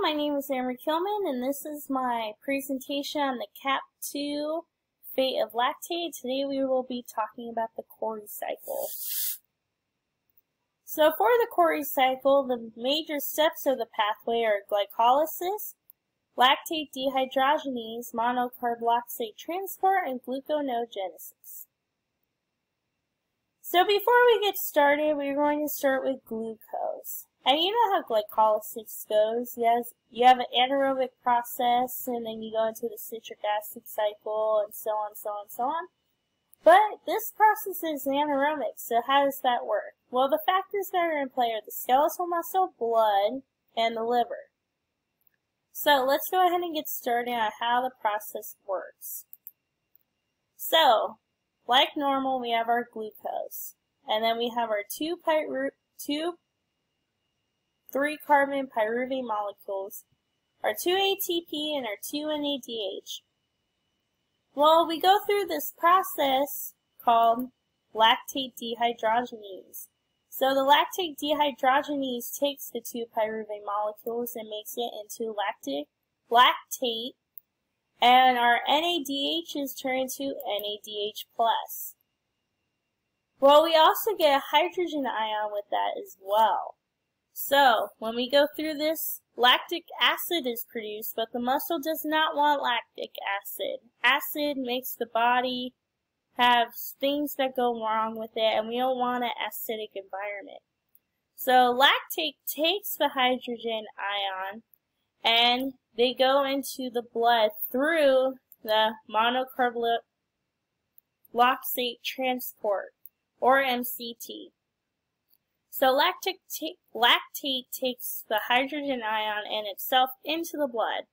my name is Amber Kilman, and this is my presentation on the CAP2 Fate of Lactate. Today we will be talking about the Cori cycle. So for the Cori cycle, the major steps of the pathway are glycolysis, lactate dehydrogenase, monocarboxylate transport, and gluconeogenesis. So before we get started, we're going to start with glucose. And you know how glycolysis goes. You have an anaerobic process, and then you go into the citric acid cycle, and so on, so on, so on. But this process is anaerobic, so how does that work? Well, the factors that are in play are the skeletal muscle, blood, and the liver. So let's go ahead and get started on how the process works. So, like normal, we have our glucose, and then we have our two 3-carbon pyruvate molecules, our 2 ATP, and our 2 NADH. Well, we go through this process called lactate dehydrogenase. So the lactate dehydrogenase takes the 2 pyruvate molecules and makes it into lactate, and our NADHs turn into NADH+. Well, we also get a hydrogen ion with that as well. So, when we go through this, lactic acid is produced, but the muscle does not want lactic acid. Acid makes the body have things that go wrong with it, and we don't want an acidic environment. So, lactate takes the hydrogen ion, and they go into the blood through the monocarboxylate transport, or MCT. So lactate takes the hydrogen ion and itself into the blood.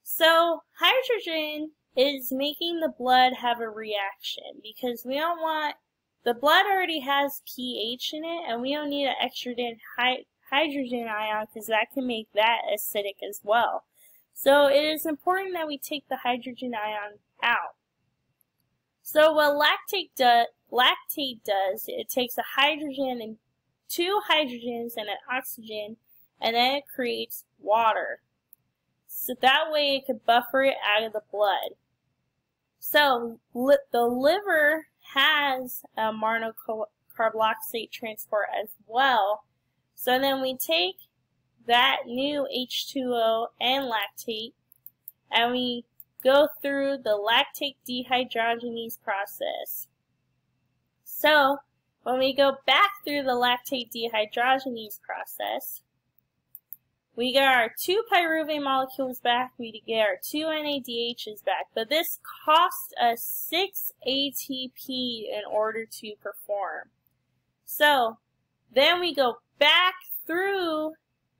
So hydrogen is making the blood have a reaction because we don't want, the blood already has pH in it, and we don't need an extra hydrogen ion because that can make that acidic as well. So it is important that we take the hydrogen ion out. So what lactate does, it takes a hydrogen and 2 hydrogens and an oxygen, and then it creates water. So that way it could buffer it out of the blood. So the liver has a monocarboxylate transport as well. So then we take that new H2O and lactate, and we go through the lactate dehydrogenase process. So when we go back through the lactate dehydrogenase process, we get our 2 pyruvate molecules back, we get our 2 NADHs back, but this costs us 6 ATP in order to perform. So then we go back through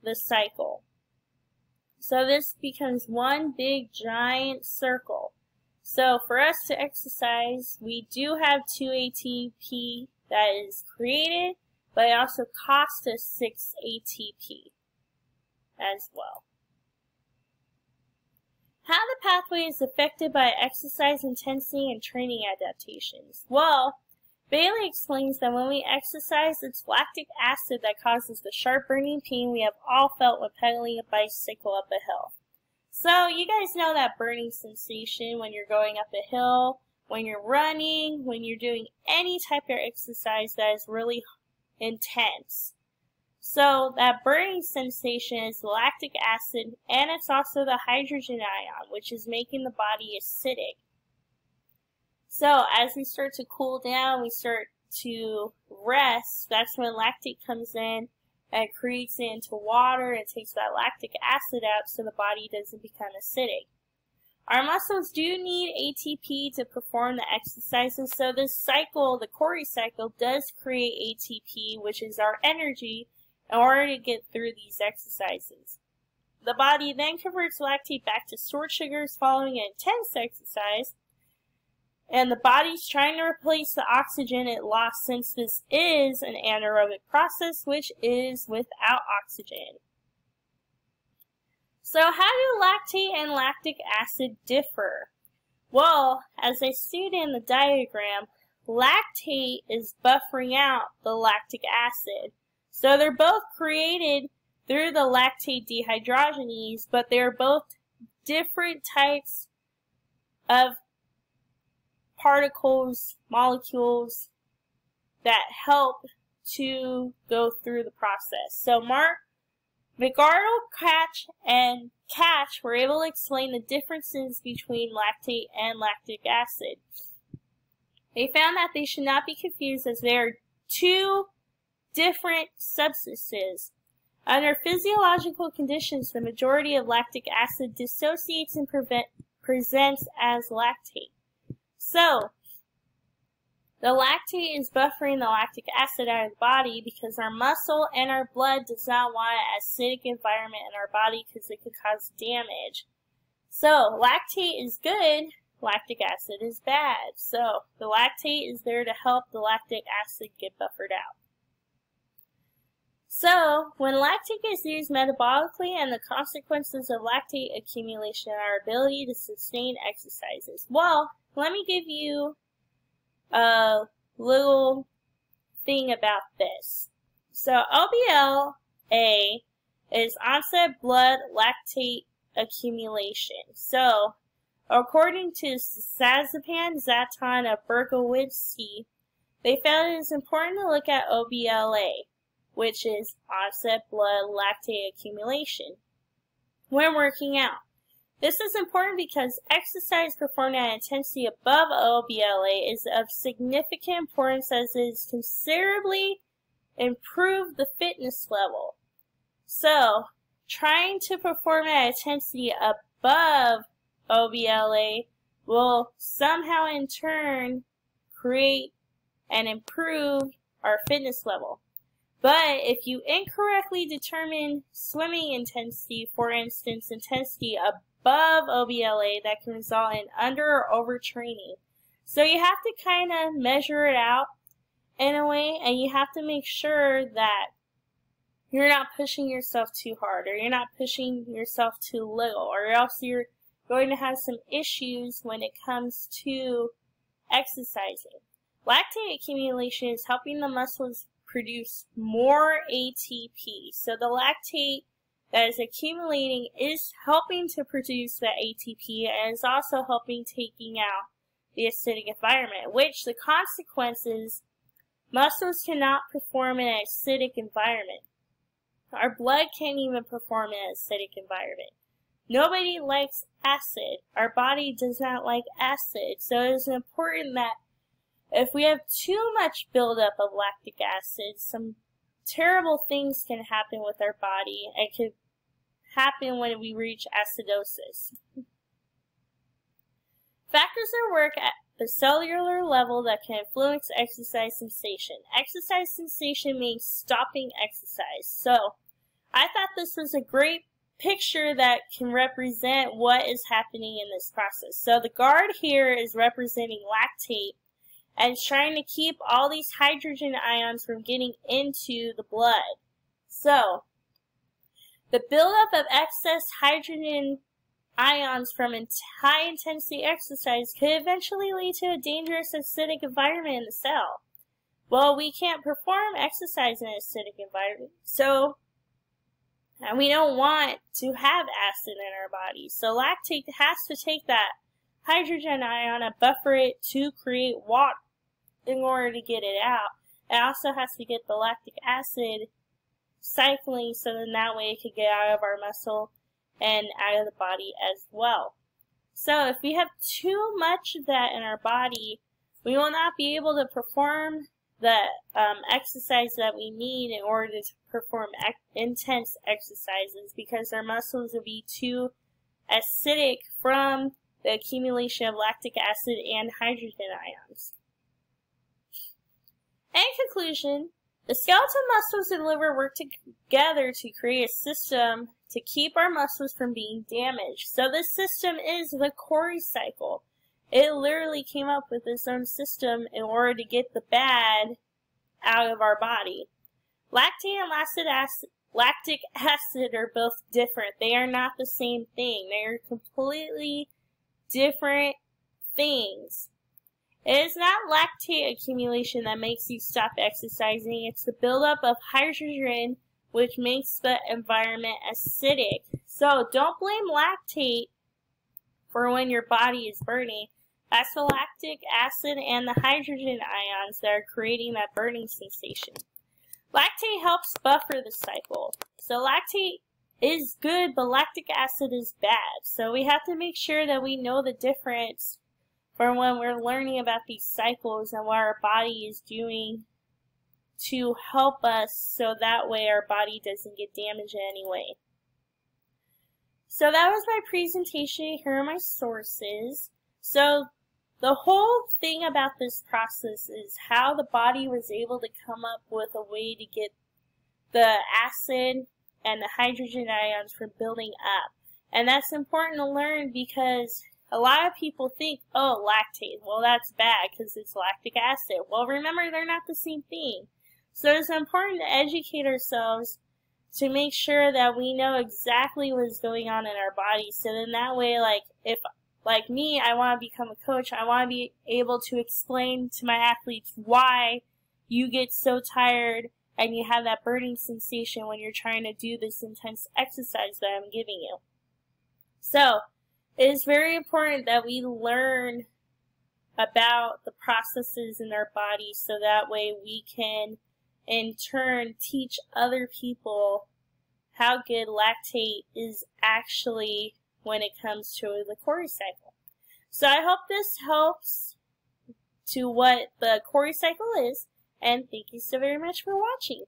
the cycle. So this becomes one big giant circle. So for us to exercise, we do have 2 ATP that is created, but it also costs us 6 ATP as well. How the pathway is affected by exercise intensity and training adaptations. Well, Bailey explains that when we exercise, it's lactic acid that causes the sharp burning pain we have all felt when pedaling a bicycle up a hill. So you guys know that burning sensation when you're going up a hill, when you're running, when you're doing any type of exercise that is really intense. So that burning sensation is lactic acid, and it's also the hydrogen ion, which is making the body acidic. So as we start to cool down, we start to rest, that's when lactate comes in and it creates it into water and takes that lactic acid out so the body doesn't become acidic. Our muscles do need ATP to perform the exercises, so this cycle, the Cori cycle, does create ATP, which is our energy, in order to get through these exercises. The body then converts lactate back to stored sugars following an intense exercise, and the body's trying to replace the oxygen it lost since this is an anaerobic process, which is without oxygen. So how do lactate and lactic acid differ? Well, as I stated in the diagram, lactate is buffering out the lactic acid. So they're both created through the lactate dehydrogenase, but they're both different types of particles, molecules that help to go through the process. So McArdle, and Catch were able to explain the differences between lactate and lactic acid. They found that they should not be confused as they are two different substances. Under physiological conditions, the majority of lactic acid dissociates and presents as lactate. So, the lactate is buffering the lactic acid out of the body because our muscle and our blood does not want an acidic environment in our body because it could cause damage. So, lactate is good, lactic acid is bad. So, the lactate is there to help the lactic acid get buffered out. So, when lactate is used metabolically and the consequences of lactate accumulation are our ability to sustain exercises. Well, let me give you a little thing about this. So, OBLA is onset blood lactate accumulation. So, according to Sazapan, Zaton, and Berkowitz, they found it is important to look at OBLA, which is onset blood lactate accumulation, when working out. This is important because exercise performed at intensity above OBLA is of significant importance as it has considerably improved the fitness level. So, trying to perform at intensity above OBLA will somehow in turn create and improve our fitness level. But if you incorrectly determine swimming intensity, for instance, intensity above OBLA, that can result in under or overtraining. So you have to kind of measure it out in a way, and you have to make sure that you're not pushing yourself too hard, or you're not pushing yourself too little, or else you're going to have some issues when it comes to exercising. Lactate accumulation is helping the muscles produce more ATP. So the lactate that is accumulating is helping to produce that ATP and is also helping taking out the acidic environment, which the consequences, muscles cannot perform in an acidic environment. Our blood can't even perform in an acidic environment. Nobody likes acid. Our body does not like acid. So it is important that if we have too much buildup of lactic acid, some terrible things can happen with our body. It could happen when we reach acidosis. Factors at work at the cellular level that can influence exercise sensation. Exercise sensation means stopping exercise. So, I thought this was a great picture that can represent what is happening in this process. So, the guard here is representing lactate, and it's trying to keep all these hydrogen ions from getting into the blood. So, the buildup of excess hydrogen ions from high-intensity exercise could eventually lead to a dangerous acidic environment in the cell. Well, we can't perform exercise in an acidic environment, and we don't want to have acid in our body. So lactate has to take that hydrogen ion and buffer it to create water in order to get it out. It also has to get the lactic acid cycling so then that way it could get out of our muscle and out of the body as well. So if we have too much of that in our body, we will not be able to perform the exercise that we need in order to perform intense exercises because our muscles will be too acidic from the accumulation of lactic acid and hydrogen ions. In conclusion, the skeletal muscles and liver work together to create a system to keep our muscles from being damaged. So this system is the Cori cycle. It literally came up with its own system in order to get the bad out of our body. Lactate and lactic acid are both different. They are not the same thing. They are completely different things. It is not lactate accumulation that makes you stop exercising. It's the buildup of hydrogen which makes the environment acidic. So don't blame lactate for when your body is burning. That's the lactic acid and the hydrogen ions that are creating that burning sensation. Lactate helps buffer the cycle. So lactate is good, but lactic acid is bad. So we have to make sure that we know the difference for when we're learning about these cycles and what our body is doing to help us, so that way our body doesn't get damaged in any way. So that was my presentation. Here are my sources. So the whole thing about this process is how the body was able to come up with a way to get the acid and the hydrogen ions from building up. And that's important to learn because a lot of people think, oh, lactate, well, that's bad because it's lactic acid. Well, remember, they're not the same thing. So it's important to educate ourselves to make sure that we know exactly what's going on in our body. So then that way, like, if, like me, I want to become a coach, I want to be able to explain to my athletes why you get so tired and you have that burning sensation when you're trying to do this intense exercise that I'm giving you. So it is very important that we learn about the processes in our body so that way we can in turn teach other people how good lactate is actually when it comes to the Cori cycle. So I hope this helps to what the Cori cycle is, and thank you so very much for watching.